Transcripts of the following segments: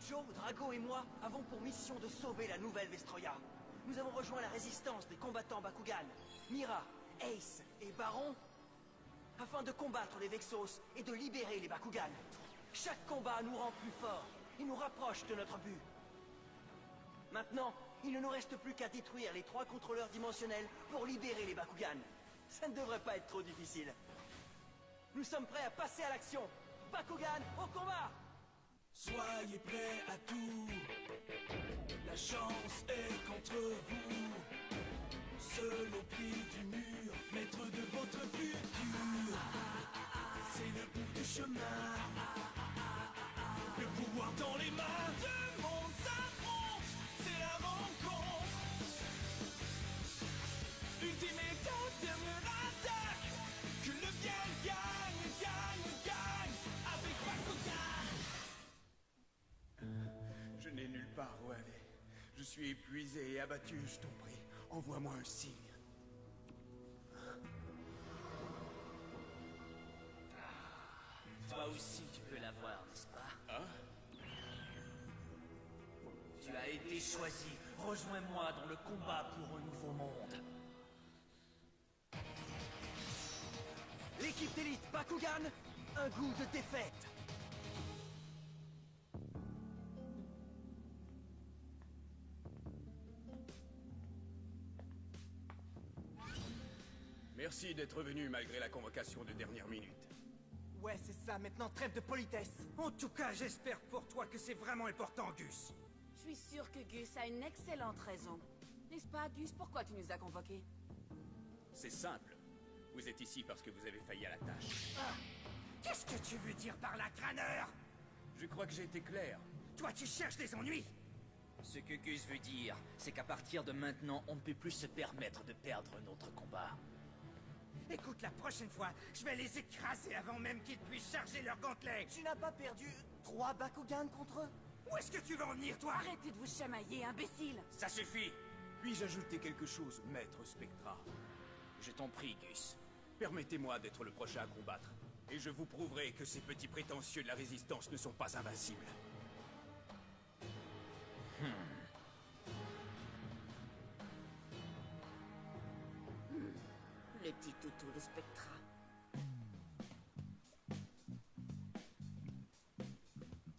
Joe, Drago et moi avons pour mission de sauver la nouvelle Vestroia. Nous avons rejoint la résistance des combattants Bakugan, Mira, Ace et Baron, afin de combattre les Vexos et de libérer les Bakugan. Chaque combat nous rend plus forts et nous rapproche de notre but. Maintenant, il ne nous reste plus qu'à détruire les 3 contrôleurs dimensionnels pour libérer les Bakugan. Ça ne devrait pas être trop difficile. Nous sommes prêts à passer à l'action. Bakugan, au combat! Soyez prêts à tout. La chance est contre vous. Seul au pied du mur, maître de votre futur. C'est le bout du chemin. Le pouvoir dans les mains. Deux mondes s'affrontent. C'est la rencontre. Ultimate dernière attaque. Que le bien gagne, gagne, gagne. Avec Bakugan. Je n'ai nulle part où aller. Je suis épuisé et abattu, je t'en prie. Envoie-moi un signe. Toi aussi tu peux l'avoir, n'est-ce pas? Hein? Tu as été choisi. Rejoins-moi dans le combat pour un nouveau monde. L'équipe d'élite Bakugan, un goût de défaite. Merci d'être venu malgré la convocation de dernière minute. Ouais, c'est ça, maintenant trêve de politesse. En tout cas, j'espère pour toi que c'est vraiment important, Gus. Je suis sûre que Gus a une excellente raison. N'est-ce pas, Gus? Pourquoi tu nous as convoqués? C'est simple. Vous êtes ici parce que vous avez failli à la tâche. Qu'est-ce que tu veux dire par là, crâneur? Je crois que j'ai été clair. Toi, tu cherches des ennuis? Ce que Gus veut dire, c'est qu'à partir de maintenant, on ne peut plus se permettre de perdre notre combat. Écoute, la prochaine fois, je vais les écraser avant même qu'ils puissent charger leurs gantelets. Tu n'as pas perdu 3 Bakugan contre eux? Où est-ce que tu veux en venir, toi? Arrêtez de vous chamailler, imbécile! Ça suffit. Puis-je ajouter quelque chose, maître Spectra? Je t'en prie, Gus. Permettez-moi d'être le prochain à combattre. Et je vous prouverai que ces petits prétentieux de la résistance ne sont pas invincibles. Le petit toutou de Spectra.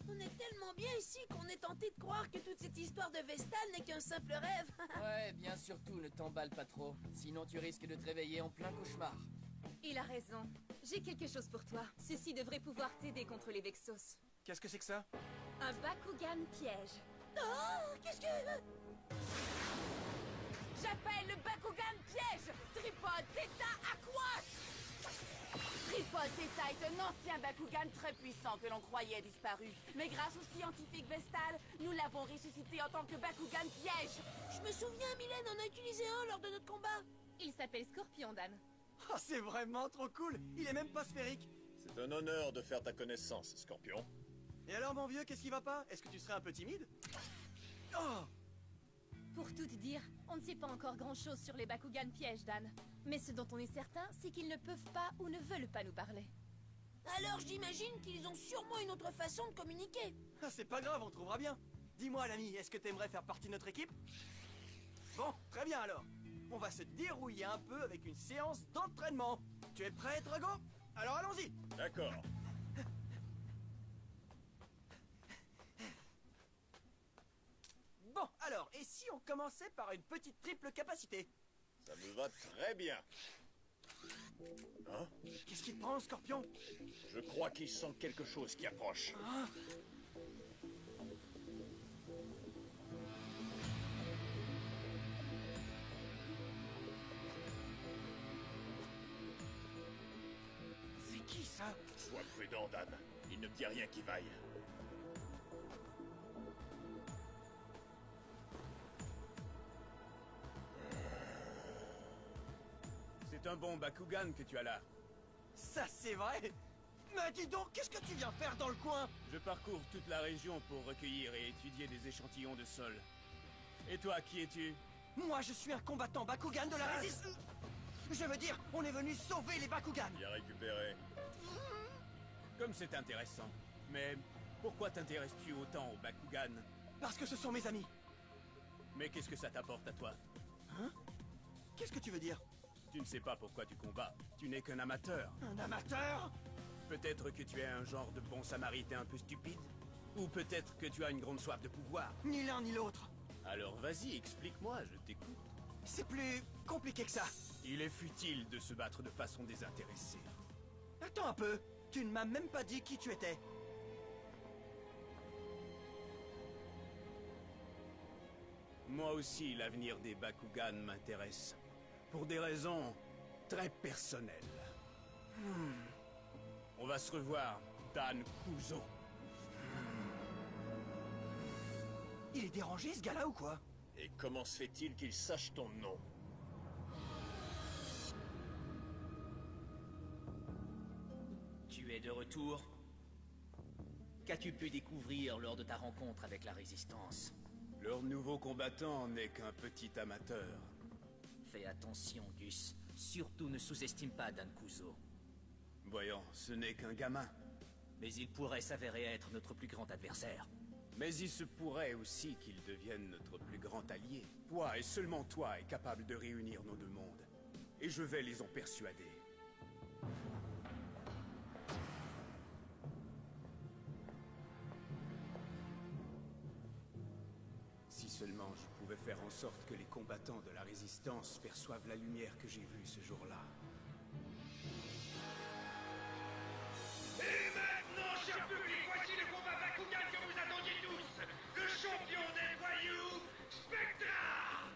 On est tellement bien ici qu'on est tenté de croire que toute cette histoire de Vestal n'est qu'un simple rêve. Ouais, bien surtout, ne t'emballe pas trop. Sinon, tu risques de te réveiller en plein cauchemar. Il a raison. J'ai quelque chose pour toi. Ceci devrait pouvoir t'aider contre les Vexos. Qu'est-ce que c'est que ça? Un Bakugan piège. Oh, qu'est-ce que... J'appelle le Bakugan piège! Tripode Theta Aquash! Tripode Theta est un ancien Bakugan très puissant que l'on croyait disparu. Mais grâce au scientifique Vestal, nous l'avons ressuscité en tant que Bakugan piège. Je me souviens, Mylène en a utilisé un lors de notre combat. Il s'appelle Scorpion, Dan. Ah, c'est vraiment trop cool. Il est même pas sphérique. C'est un honneur de faire ta connaissance, Scorpion. Et alors, mon vieux, qu'est-ce qui va pas? Est-ce que tu serais un peu timide? Oh! Pour tout te dire, on ne sait pas encore grand-chose sur les Bakugan pièges, Dan. Mais ce dont on est certain, c'est qu'ils ne peuvent pas ou ne veulent pas nous parler. Alors j'imagine qu'ils ont sûrement une autre façon de communiquer. Ah, c'est pas grave, on trouvera bien. Dis-moi, l'ami, est-ce que t'aimerais faire partie de notre équipe? Bon, très bien alors. On va se dérouiller un peu avec une séance d'entraînement. Tu es prêt, Drago? Alors allons-y. D'accord. Bon, alors, et si on commençait par une petite triple capacité? Ça me va très bien. Hein? Qu'est-ce qui te prend, Scorpion? Je crois qu'il sent quelque chose qui approche. Ah. C'est qui, ça? Sois prudent, Dan. Il ne me dit rien qui vaille. C'est un bon Bakugan que tu as là. Ça, c'est vrai. Mais dis donc, qu'est-ce que tu viens faire dans le coin? Je parcours toute la région pour recueillir et étudier des échantillons de sol. Et toi, qui es-tu? Moi, je suis un combattant Bakugan de la résistance. Je veux dire, on est venu sauver les Bakugan. Bien récupéré. Comme c'est intéressant. Mais Pourquoi t'intéresses-tu autant aux Bakugan? Parce que ce sont mes amis. Mais qu'est-ce que ça t'apporte à toi? Hein? Qu'est-ce que tu veux dire? Tu ne sais pas pourquoi tu combats. Tu n'es qu'un amateur. Un amateur? Peut-être que tu es un genre de bon samaritain un peu stupide. Ou peut-être que tu as une grande soif de pouvoir. Ni l'un ni l'autre. Alors vas-y, explique-moi, je t'écoute. C'est plus compliqué que ça. Il est futile de se battre de façon désintéressée. Attends un peu. Tu ne m'as même pas dit qui tu étais. Moi aussi, l'avenir des Bakugan m'intéresse. Pour des raisons très personnelles. On va se revoir, Dan Kuzo. Il est dérangé ce gars-là ou quoi? Et comment se fait-il qu'il sache ton nom? Tu es de retour? Qu'as-tu pu découvrir lors de ta rencontre avec la Résistance? Leur nouveau combattant n'est qu'un petit amateur. Fais attention, Gus. Surtout ne sous-estime pas Dan Kuzo. Voyons, ce n'est qu'un gamin. Mais il pourrait s'avérer être notre plus grand adversaire. Mais il se pourrait aussi qu'il devienne notre plus grand allié. Toi et seulement toi est capable de réunir nos deux mondes. Et je vais les en persuader. Si seulement je pouvais faire en sorte que les combattants de la Résistance perçoivent la lumière que j'ai vue ce jour-là. Et maintenant, cher public, voici le combat Bakugan que vous attendiez tous. Le champion des voyous, Spectra.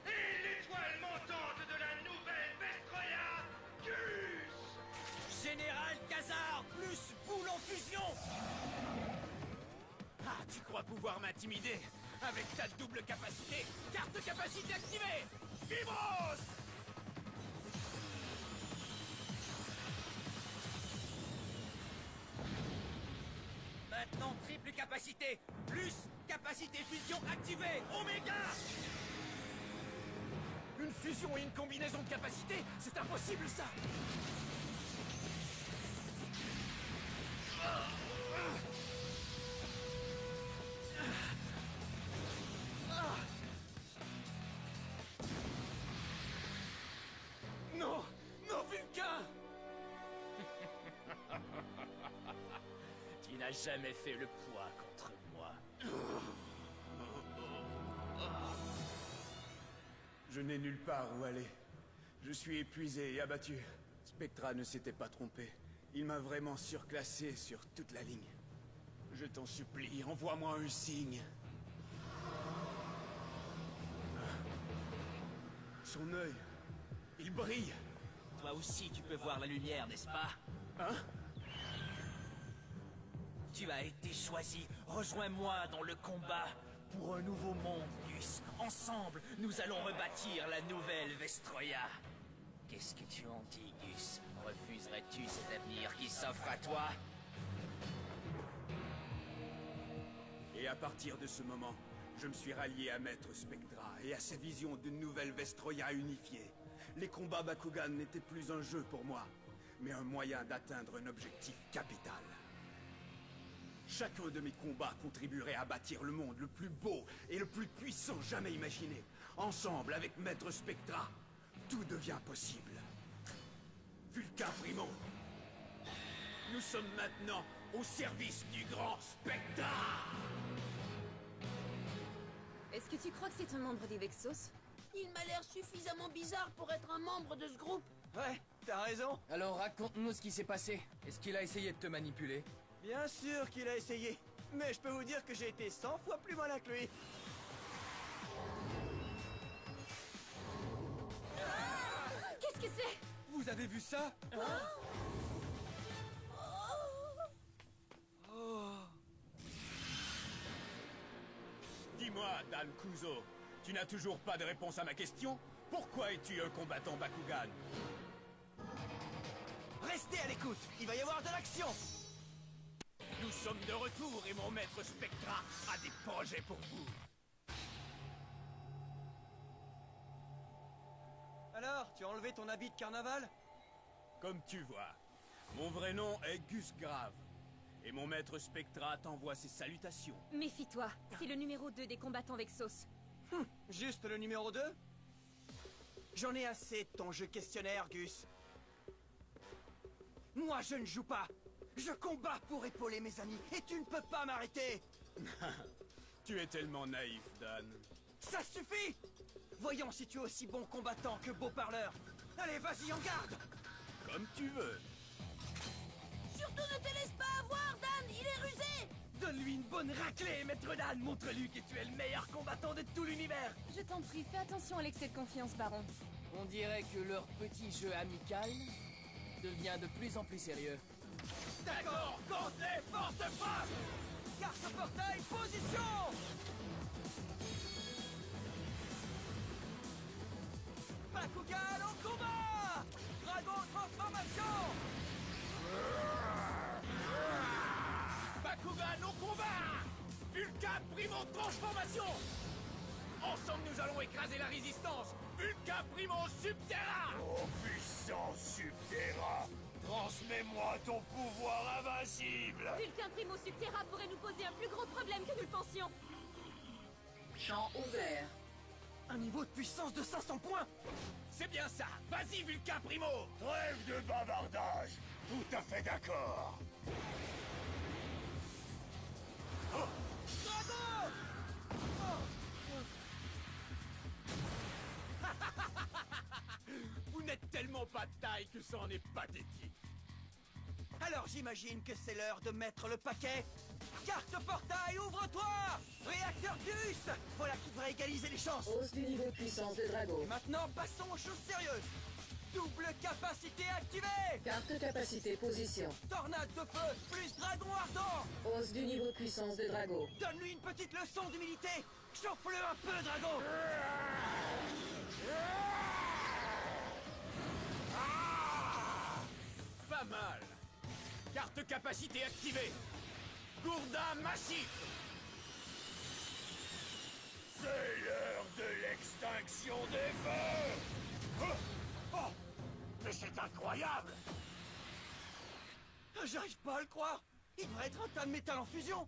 Et l'étoile montante de la nouvelle Vestroya, Gus. Général Khazar plus boule en fusion! Ah, tu crois pouvoir m'intimider avec ta double capacité? Carte capacité activée! Vivos! Maintenant, triple capacité, plus capacité fusion activée, Oméga! Une fusion et une combinaison de capacités? C'est impossible, ça! Non! Non, Vulcain! Tu n'as jamais fait le poids contre moi. Je n'ai nulle part où aller. Je suis épuisé et abattu. Spectra ne s'était pas trompé. Il m'a vraiment surclassé sur toute la ligne. Je t'en supplie, envoie-moi un signe. Son œil, il brille. Toi aussi, tu peux voir la lumière, n'est-ce pas? Hein? Tu as été choisi. Rejoins-moi dans le combat pour un nouveau monde, Gus. Ensemble, nous allons rebâtir la nouvelle Vestroya. Qu'est-ce que tu en dis, Gus? Refuserais-tu cet avenir qui s'offre à toi? Et à partir de ce moment, je me suis rallié à Maître Spectra et à sa vision d'une nouvelle Vestroya unifiée. Les combats Bakugan n'étaient plus un jeu pour moi, mais un moyen d'atteindre un objectif capital. Chacun de mes combats contribuerait à bâtir le monde le plus beau et le plus puissant jamais imaginé. Ensemble, avec Maître Spectra, tout devient possible. Vulcain Primo, nous sommes maintenant au service du grand Spectra! Est-ce que tu crois que c'est un membre des Vexos? Il m'a l'air suffisamment bizarre pour être un membre de ce groupe. Ouais, t'as raison. Alors raconte-nous ce qui s'est passé. Est-ce qu'il a essayé de te manipuler? Bien sûr qu'il a essayé. Mais je peux vous dire que j'ai été 100 fois plus malin que lui. Qu'est-ce que c'est? Vous avez vu ça? Dis-moi, Dan Kuzo, tu n'as toujours pas de réponse à ma question? Pourquoi es-tu un combattant Bakugan? Restez à l'écoute, il va y avoir de l'action. Nous sommes de retour et mon maître Spectra a des projets pour vous. Alors, tu as enlevé ton habit de carnaval? Comme tu vois, mon vrai nom est Gus Grave. Et mon maître Spectra t'envoie ses salutations. Méfie-toi, c'est le numéro 2 des combattants Vexos. Juste le numéro 2? J'en ai assez de ton jeu questionnaire, Gus. Moi, je ne joue pas. Je combats pour épauler mes amis, et tu ne peux pas m'arrêter. Tu es tellement naïf, Dan. Ça suffit! Voyons si tu es aussi bon combattant que beau parleur. Allez, vas-y, en garde! Comme tu veux. Surtout ne te laisse pas avoir, Dan, il est rusé! Donne-lui une bonne raclée, maître Dan. Montre-lui que tu es le meilleur combattant de tout l'univers. Je t'en prie, fais attention à l'excès de confiance, Baron. On dirait que leur petit jeu amical devient de plus en plus sérieux. D'accord, comptez, force de frappe! Carte portail, position! Bakugan en combat! Dragon transformation! Bakugan au combat! Vulcain Primo transformation! Ensemble, nous allons écraser la résistance! Vulcain Primo Subterra! Oh puissant Subterra, transmets-moi ton pouvoir invincible! Vulcain Primo Subterra pourrait nous poser un plus gros problème que nous le pensions. Champ ouvert. Un niveau de puissance de 500 points! C'est bien ça! Vas-y, Vulcain Primo! Trêve de bavardage! Tout à fait d'accord! Dragon! Vous n'êtes tellement pas de taille que ça en est pathétique. Alors j'imagine que c'est l'heure de mettre le paquet. Carte portail, ouvre-toi! Réacteur Gus! Voilà qui devrait égaliser les chances. Hausse du niveau de puissance de Drago. Maintenant, passons aux choses sérieuses. Double capacité activée! Carte capacité position. Tornade de feu, plus dragon ardent! Hausse du niveau de puissance de Drago. Donne-lui une petite leçon d'humilité! Chauffe-le un peu, dragon! Pas mal. Carte capacité activée. Gourdin massif. C'est l'heure de l'extinction des feux! Oh! Mais c'est incroyable! J'arrive pas à le croire! Il devrait être un tas de métal en fusion!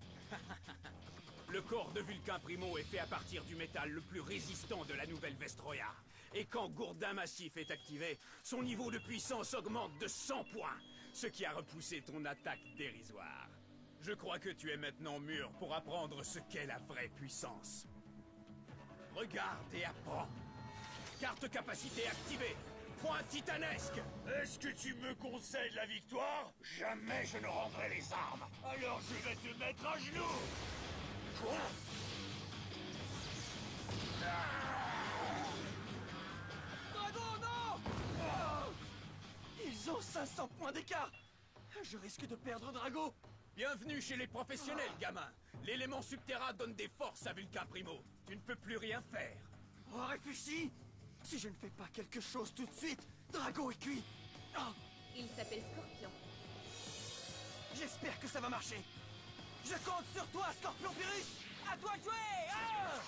Le corps de Vulcain Primo est fait à partir du métal le plus résistant de la nouvelle Vestroya. Et quand Gourdin Massif est activé, son niveau de puissance augmente de 100 points, ce qui a repoussé ton attaque dérisoire. Je crois que tu es maintenant mûr pour apprendre ce qu'est la vraie puissance. Regarde et apprends. Carte capacité activée. Point titanesque. Est-ce que tu me concèdes la victoire? Jamais je ne rendrai les armes! Alors je vais te mettre à genoux! Quoi? Dragon, non! Oh! Ils ont 500 points d'écart! Je risque de perdre Drago! Bienvenue chez les professionnels, gamin. L'élément Subterra donne des forces à Vulcain Primo. Tu ne peux plus rien faire. Oh, réfléchis! Si je ne fais pas quelque chose tout de suite, Drago est cuit! Oh, Il s'appelle Scorpion. j'espère que ça va marcher! Je compte sur toi, Scorpion Pyrrhus! À toi de jouer! Ah!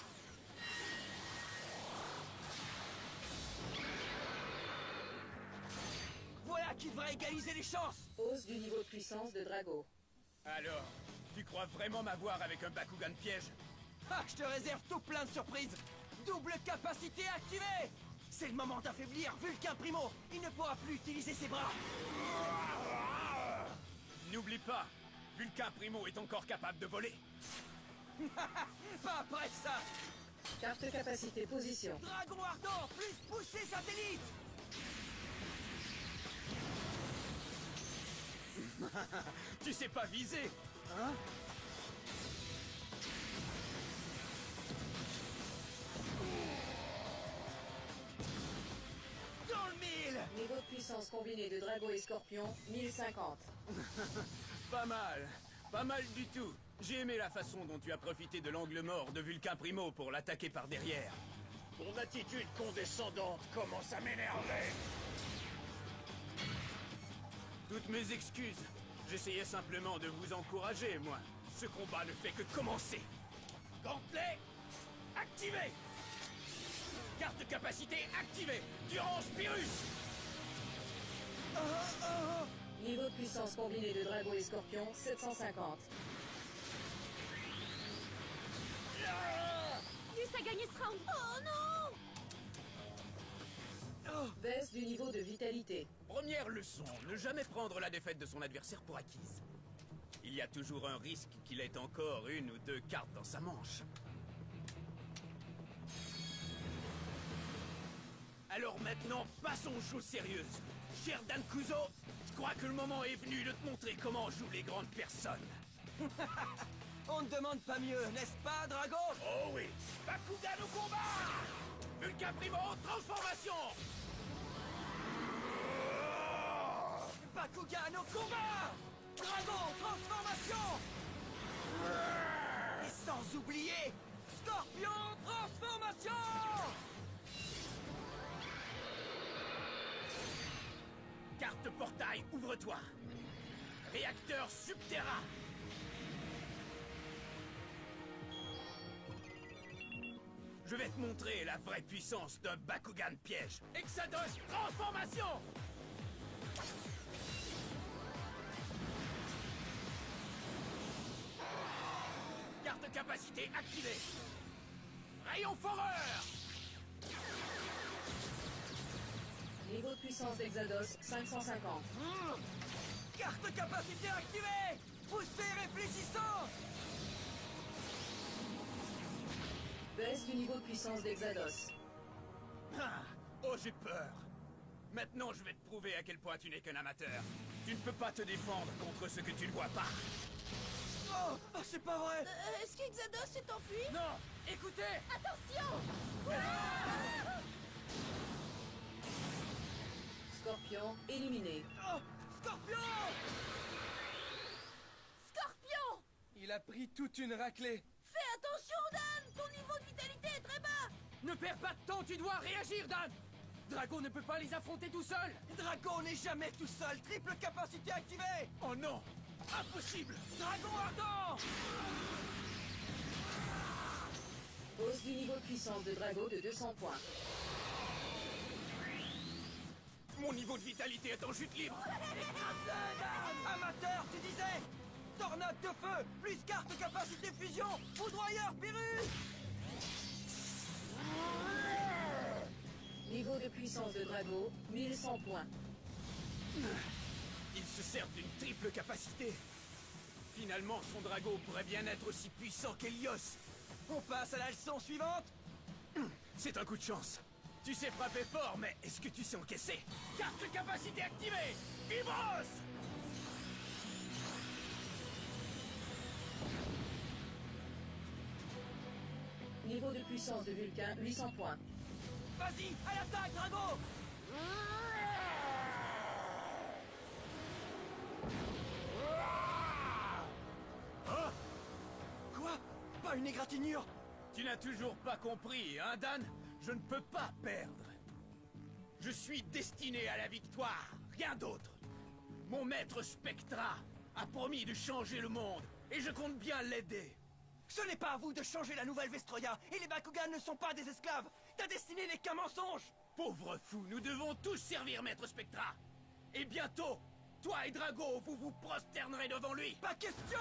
Voilà qui devrait égaliser les chances! Hausse du niveau de puissance de Drago. Alors, tu crois vraiment m'avoir avec un Bakugan piège? Ah, je te réserve tout plein de surprises! Double capacité activée! C'est le moment d'affaiblir Vulcain Primo! Il ne pourra plus utiliser ses bras! N'oublie pas, Vulcain Primo est encore capable de voler. Pas après ça! Carte capacité position. Dragon ardent, plus poussée satellite! Tu sais pas viser, hein? Dans le mille! Niveau de puissance combiné de Drago et Scorpion, 1050. Pas mal du tout. J'ai aimé la façon dont tu as profité de l'angle mort de Vulcain Primo pour l'attaquer par derrière. Ton attitude condescendante commence à m'énerver! Toutes mes excuses. J'essayais simplement de vous encourager, moi. Ce combat ne fait que commencer. Gantelet, activé! Carte capacité activée! Durance Pyrrhus! Niveau de puissance combiné de Drago et Scorpion, 750. Gus a gagné ce round. Oh non! Baisse du niveau de vitalité. Première leçon, ne jamais prendre la défaite de son adversaire pour acquise. Il y a toujours un risque qu'il ait encore une ou deux cartes dans sa manche. Alors maintenant, passons aux choses sérieuses. Cher Dan Kuzo, je crois que le moment est venu de te montrer comment jouent les grandes personnes. On ne demande pas mieux, n'est-ce pas, Drago? Oh oui, Bakugan au combat! Vulcain Primo, transformation! Bakugan au combat! Drago, transformation! Et sans oublier, Scorpion, transformation! Carte portail, ouvre-toi! Réacteur Subterra! Je vais te montrer la vraie puissance d'un Bakugan piège. Exados, transformation! Carte capacité activée. Rayon foreur! Niveau de puissance d'Exados, 550. Carte capacité activée! Poussez réfléchissant! Baisse du niveau de puissance d'Exados. Ah, oh, j'ai peur. Maintenant, je vais te prouver à quel point tu n'es qu'un amateur. Tu ne peux pas te défendre contre ce que tu ne vois pas. Oh, c'est pas vrai! Est-ce qu'Exados s'est enfui? Non! Écoutez! Attention! Scorpion, éliminé. Oh, Scorpion! Scorpion! Il a pris toute une raclée. Fais attention, Dan! Ton niveau de vitalité est très bas! Ne perds pas de temps, tu dois réagir, Dan! Drago ne peut pas les affronter tout seul! Drago n'est jamais tout seul! Triple capacité activée! Oh non! Impossible! Dragon ardent! Hausse du niveau de puissance de Drago de 200 points. Mon niveau de vitalité est en chute libre! Amateur, tu disais! Tornade de feu, plus carte capacité fusion, foudroyeur Pyrrhus! Niveau de puissance de Drago, 1100 points. Il se sert d'une triple capacité. Finalement, son Drago pourrait bien être aussi puissant qu'Helios. On passe à la leçon suivante? C'est un coup de chance. Tu sais frapper fort, mais est-ce que tu sais encaisser? Carte capacité activée! Vibros! Niveau de puissance de Vulcain, 800 points. Vas-y, à l'attaque, Drago! Hein? Quoi? Pas une égratignure? Tu n'as toujours pas compris, hein, Dan? Je ne peux pas perdre. Je suis destiné à la victoire, rien d'autre. Mon maître Spectra a promis de changer le monde, et je compte bien l'aider. Ce n'est pas à vous de changer la nouvelle Vestroya, et les Bakugan ne sont pas des esclaves! Ta destinée n'est qu'un mensonge! Pauvre fou, nous devons tous servir maître Spectra. Et bientôt, toi et Drago, vous vous prosternerez devant lui. Pas question!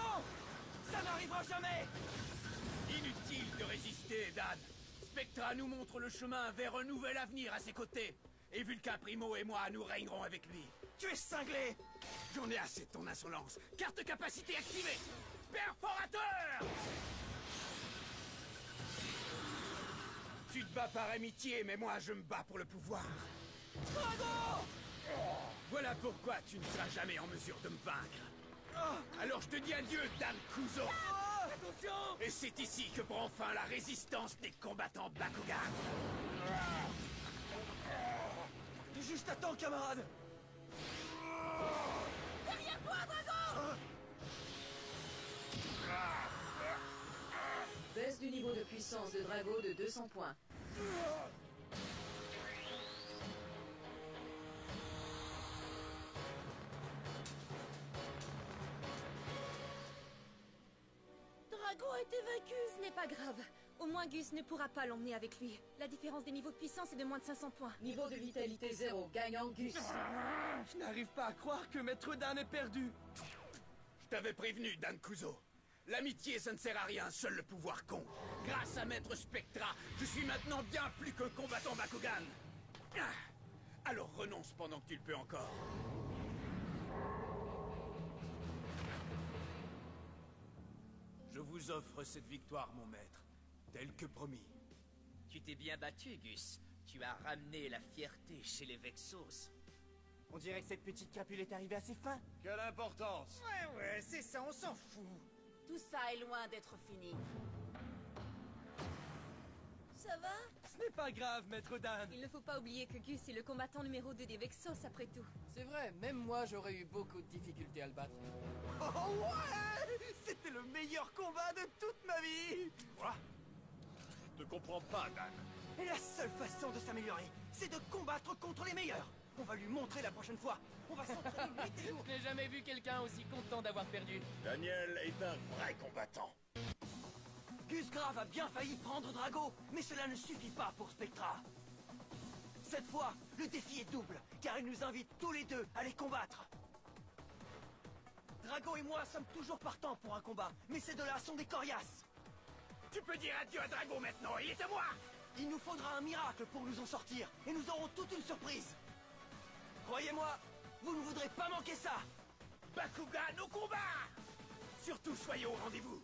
Ça n'arrivera jamais! Inutile de résister, Dan. Spectra nous montre le chemin vers un nouvel avenir à ses côtés. Et Vulcain Primo et moi, nous régnerons avec lui. Tu es cinglé! J'en ai assez de ton insolence. Carte capacité activée. Perforateur! Tu te bats par amitié, mais moi, je me bats pour le pouvoir. Drago! Voilà pourquoi tu ne seras jamais en mesure de me vaincre. Alors je te dis adieu, Dan Kuzo. Attention! Et c'est ici que prend fin la résistance des combattants Bakugan. Juste à temps, camarade! Derrière toi, Drago! Baisse du niveau de puissance de Drago de 200 points. Drago a été vaincu! Ce n'est pas grave. Au moins Gus ne pourra pas l'emmener avec lui. La différence des niveaux de puissance est de moins de 500 points. Niveau de vitalité 0, gagnant Gus. Je n'arrive pas à croire que Maître Dan est perdu. Je t'avais prévenu, Dan Kuzo. L'amitié, ça ne sert à rien, seul le pouvoir compte. Grâce à Maître Spectra, je suis maintenant bien plus que combattant Bakugan. Ah, alors renonce pendant que tu le peux encore. Je vous offre cette victoire, mon maître, tel que promis. Tu t'es bien battu, Gus. Tu as ramené la fierté chez les Vexos. On dirait que cette petite crapule est arrivée à ses fins. Quelle importance! Ouais, c'est ça, on s'en fout. Tout ça est loin d'être fini. Ça va? Ce n'est pas grave, Maître Dan. Il ne faut pas oublier que Gus est le combattant numéro 2 des Vexos après tout. C'est vrai, même moi j'aurais eu beaucoup de difficultés à le battre. Oh ouais! C'était le meilleur combat de toute ma vie! Quoi? Je te comprends pas, Dan. Et la seule façon de s'améliorer, c'est de combattre contre les meilleurs. On va lui montrer la prochaine fois. On va s'entraîner nuit et jour. Je n'ai jamais vu quelqu'un aussi content d'avoir perdu. Daniel est un vrai combattant. Gus Grave a bien failli prendre Drago, mais cela ne suffit pas pour Spectra. Cette fois, le défi est double, car il nous invite tous les deux à les combattre. Drago et moi sommes toujours partants pour un combat, mais ces deux-là sont des coriaces. Tu peux dire adieu à Drago maintenant, il est à moi! Il nous faudra un miracle pour nous en sortir, et nous aurons toute une surprise. Croyez-moi, vous ne voudrez pas manquer ça. Bakugan au combat! Surtout soyez au rendez-vous!